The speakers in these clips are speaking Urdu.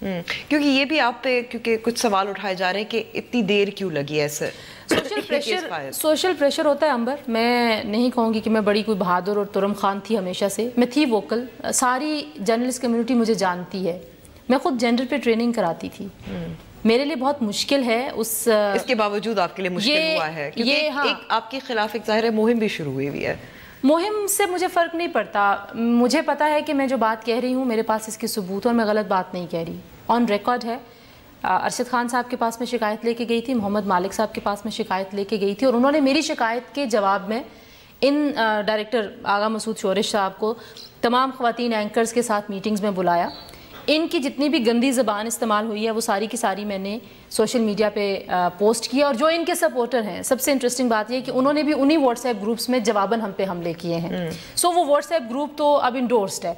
کیونکہ یہ بھی آپ پہ کیونکہ کچھ سوال اٹھائے جا رہے ہیں کہ اتنی دیر کیوں لگی ایسے؟ سوشل پریشر ہوتا ہے امبر. میں نہیں کہوں گی کہ میں بڑی کوئی بہادر اور ترم خان تھی ہمیشہ سے. میں تھی ووکل. ساری جرنلسٹ کمیونٹی مجھے جانتی ہے. میں خود جینڈر پہ ٹریننگ کراتی تھی. میرے لیے بہت مشکل ہے اس کے باوجود آپ کے لیے مشکل ہوا ہے کیونکہ آپ کے خلاف ایک ظاہر مہم بھی شروع ہوئی ہے. مہم سے مجھے فرق نہیں پڑتا. مجھے پتا ہے کہ میں جو بات کہہ رہی ہوں میرے پاس اس کے ثبوت اور میں غلط بات نہیں کہہ رہی. آن ریکارڈ ہے. ارشد خان صاحب کے پاس میں شکایت لے کے گئی تھی, محمد مالک صاحب کے پاس میں شکایت لے کے گئی تھی, اور انہوں نے میری شکایت کے جواب میں ان ڈائریکٹر آغا مسعود شورش صاحب کو تمام خواتین اینکرز کے ساتھ میٹنگز میں بلایا. ان کی جتنی بھی گندی زبان استعمال ہوئی ہے وہ ساری کی ساری میں نے سوشل میڈیا پہ پوسٹ کیا. اور جو ان کے سپورٹر ہیں, سب سے انٹرسٹنگ بات یہ کہ انہوں نے بھی انہی واٹس ایپ گروپس میں جواباً ہم پہ حملے کیے ہیں. سو وہ واٹس ایپ گروپ تو اب انڈورسڈ ہے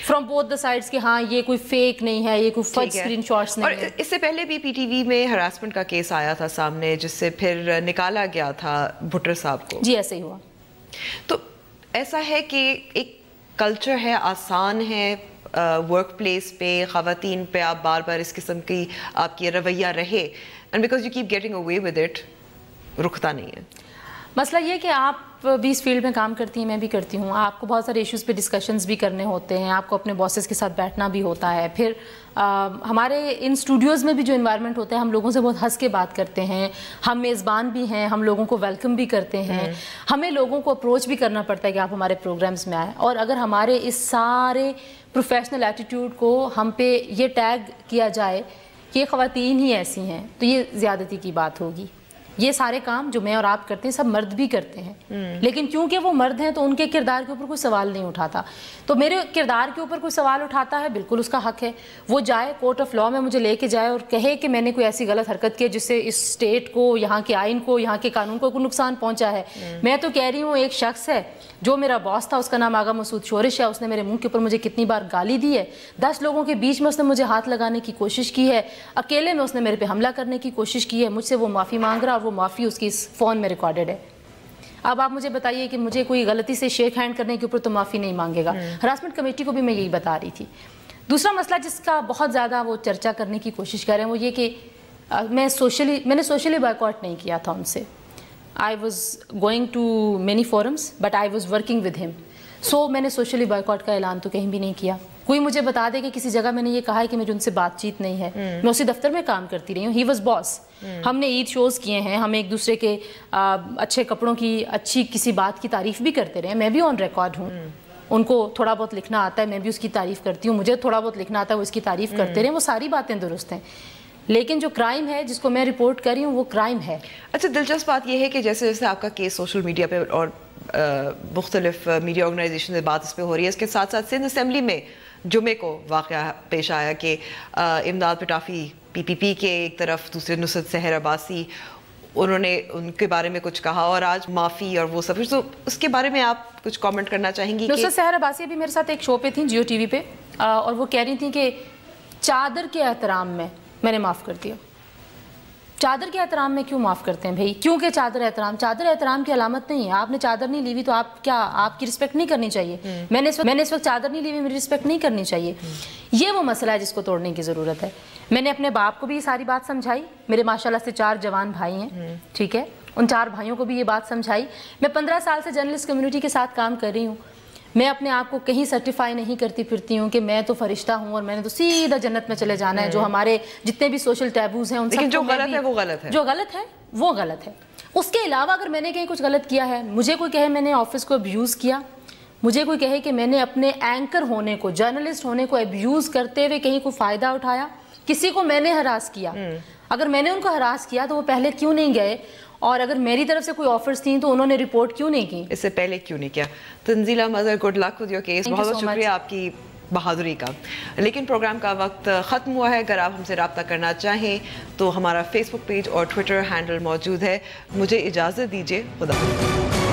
فرام بوتھ دا سائڈس کہ ہاں یہ کوئی فیک نہیں ہے, یہ کوئی فرض اسکرین شاٹس نہیں ہے. اور اس سے پہلے بھی پی ٹی وی میں ہراسمنٹ کا کیس آیا تھا سامنے جس سے پھر نکالا گیا تھا بھٹر صاحب کو. جی ایسے ہی ہوا. تو ایسا ہے کہ ایک کلچر ہے, آسان ہے ورک پلیس پہ خواتین پہ آپ بار بار اس قسم کی آپ کی رویہ رہے, and because you keep getting away with it, رکتا نہیں ہے. مسئلہ یہ کہ آپ بھی اس فیلڈ میں کام کرتی ہیں, میں بھی کرتی ہوں. آپ کو بہت سارے ایشوز پہ ڈسکشنز بھی کرنے ہوتے ہیں, آپ کو اپنے باسز کے ساتھ بیٹھنا بھی ہوتا ہے. پھر ہمارے ان اسٹوڈیوز میں بھی جو انوائرمنٹ ہوتا ہے ہم لوگوں سے بہت ہنس کے بات کرتے ہیں, ہم میزبان بھی ہیں, ہم لوگوں کو ویلکم بھی کرتے ہیں, ہمیں لوگوں کو اپروچ بھی کرنا پڑتا ہے کہ آپ ہمارے پروگرامز میں آئیں. اور اگر ہمارے اس سارے پروفیشنل ایٹیٹیوڈ کو ہم پہ یہ ٹیگ کیا جائے کہ یہ خواتین ہی ایسی ہیں تو یہ زیادتی کی بات ہوگی. یہ سارے کام جو میں اور آپ کرتے ہیں سب مرد بھی کرتے ہیں, لیکن کیونکہ وہ مرد ہیں تو ان کے کردار کے اوپر کوئی سوال نہیں اٹھاتا. تو میرے کردار کے اوپر کوئی سوال اٹھاتا ہے, بالکل اس کا حق ہے. وہ جائے کورٹ آف لاء میں مجھے لے کے جائے اور کہے کہ میں نے کوئی ایسی غلط حرکت کی جس سے اس اسٹیٹ کو, یہاں کے آئین کو, یہاں کے قانون کو کوئی نقصان پہنچا ہے. میں تو کہہ رہی ہوں ایک شخص ہے جو میرا باس تھا, اس کا نام آغا مسعود شورش ہے, اس نے میرے منہ کے اوپر مجھے کتنی بار گالی دی ہے. 10 لوگوں کے بیچ میں اس نے مجھے ہاتھ لگانے کی کوشش کی ہے, اکیلے میں اس نے میرے پہ حملہ کرنے کی کوشش کی ہے. مجھ سے وہ معافی مانگ رہا, اور وہ معافی اس کی فون میں ریکارڈڈ ہے. اب آپ مجھے بتائیے کہ مجھے کوئی غلطی سے شیک ہینڈ کرنے کے اوپر تو معافی نہیں مانگے گا. ہراسمنٹ کمیٹی کو بھی میں یہی بتا رہی تھی. دوسرا مسئلہ جس کا بہت زیادہ وہ چرچا کرنے کی کوشش کر رہے ہیں وہ یہ کہ میں نے سوشلی بائیکاٹ نہیں کیا تھا ان سے. I was going to many forums but I was working with him. سو میں نے سوشلی بائیکاٹ کا اعلان تو کہیں بھی نہیں کیا. کوئی مجھے بتا دے کہ کسی جگہ میں نے یہ کہا ہے کہ مجھے ان سے بات چیت نہیں ہے. میں اسی دفتر میں کام کرتی رہی ہوں. ہی واز باس. ہم نے عید شوز کیے ہیں, ہم ایک دوسرے کے اچھے کپڑوں کی, اچھی کسی بات کی تعریف بھی کرتے رہے. میں بھی آن ریکارڈ ہوں. ان کو تھوڑا بہت لکھنا آتا ہے, میں بھی اس کی تعریف کرتی ہوں. مجھے تھوڑا بہت لکھنا آتا ہے, وہ اس کی تعریف کرتے رہے. وہ ساری باتیں درست ہیں, لیکن جو کرائم ہے جس کو میں رپورٹ کر رہی ہوں وہ کرائم ہے. اچھا, دلچسپ بات یہ ہے کہ جیسے جیسے آپ کا کیس سوشل میڈیا پہ اور مختلف میڈیا آرگنائزیشن سے بات اس پہ ہو رہی ہے, اس کے ساتھ ساتھ سندھ اسمبلی میں جمعے کو واقعہ پیش آیا کہ امداد پٹافی PPP کے ایک طرف, دوسرے نصرت سحر عباسی, انہوں نے ان کے بارے میں کچھ کہا اور آج معافی اور وہ سب. تو اس کے بارے میں آپ کچھ کامنٹ کرنا چاہیں گی؟ نصرت سحر عباسی ابھی میرے ساتھ ایک شو پہ تھیں جیو ٹی وی پہ, اور وہ کہہ رہی تھیں کہ چادر کے احترام میں نے معاف کر دیا. چادر کے احترام میں کیوں معاف کرتے ہیں بھائی؟ کیونکہ چادر احترام کی علامت نہیں ہے. آپ نے چادر نہیں لی ہوئی تو آپ کی رسپیکٹ نہیں کرنی چاہیے. میں نے اس وقت چادر نہیں لی ہوئی, میری رسپیکٹ نہیں کرنی چاہیے. یہ وہ مسئلہ ہے جس کو توڑنے کی ضرورت ہے. میں نے اپنے باپ کو بھی یہ ساری بات سمجھائی. میرے ماشاءاللہ سے 4 جوان بھائی ہیں, ٹھیک ہے, ان 4 بھائیوں کو بھی یہ بات سمجھائی. میں 15 سال سے جرنلسٹ کمیونٹی کے ساتھ کام کر رہی ہوں. میں اپنے آپ کو کہیں سرٹیفائی نہیں کرتی پھرتی ہوں کہ میں تو فرشتہ ہوں اور میں نے تو سیدھا جنت میں چلے جانا ہے. جو ہمارے جتنے بھی سوشل ٹیبوز ہیں ان سب جو غلط ہے وہ غلط ہے, جو غلط ہے وہ غلط ہے. اس کے علاوہ اگر میں نے کہیں کچھ غلط کیا ہے, مجھے کوئی کہے میں نے آفس کو ابیوز کیا, مجھے کوئی کہے کہ میں نے اپنے اینکر ہونے کو, جرنلسٹ ہونے کو ابیوز کرتے ہوئے کہیں کوئی فائدہ اٹھایا, کسی کو میں نے ہراس کیا, اگر میں نے ان کو ہراس کیا تو وہ پہلے کیوں نہیں گئے, اور اگر میری طرف سے کوئی آفرز تھیں تو انہوں نے رپورٹ کیوں نہیں کی, اس سے پہلے کیوں نہیں کیا؟ Tanzeela Mazhar, good luck with your case. بہت بہت شکریہ آپ کی بہادری کا. لیکن پروگرام کا وقت ختم ہوا ہے. اگر آپ ہم سے رابطہ کرنا چاہیں تو ہمارا فیس بک پیج اور ٹویٹر ہینڈل موجود ہے. مجھے اجازت دیجیے. خدا حافظ.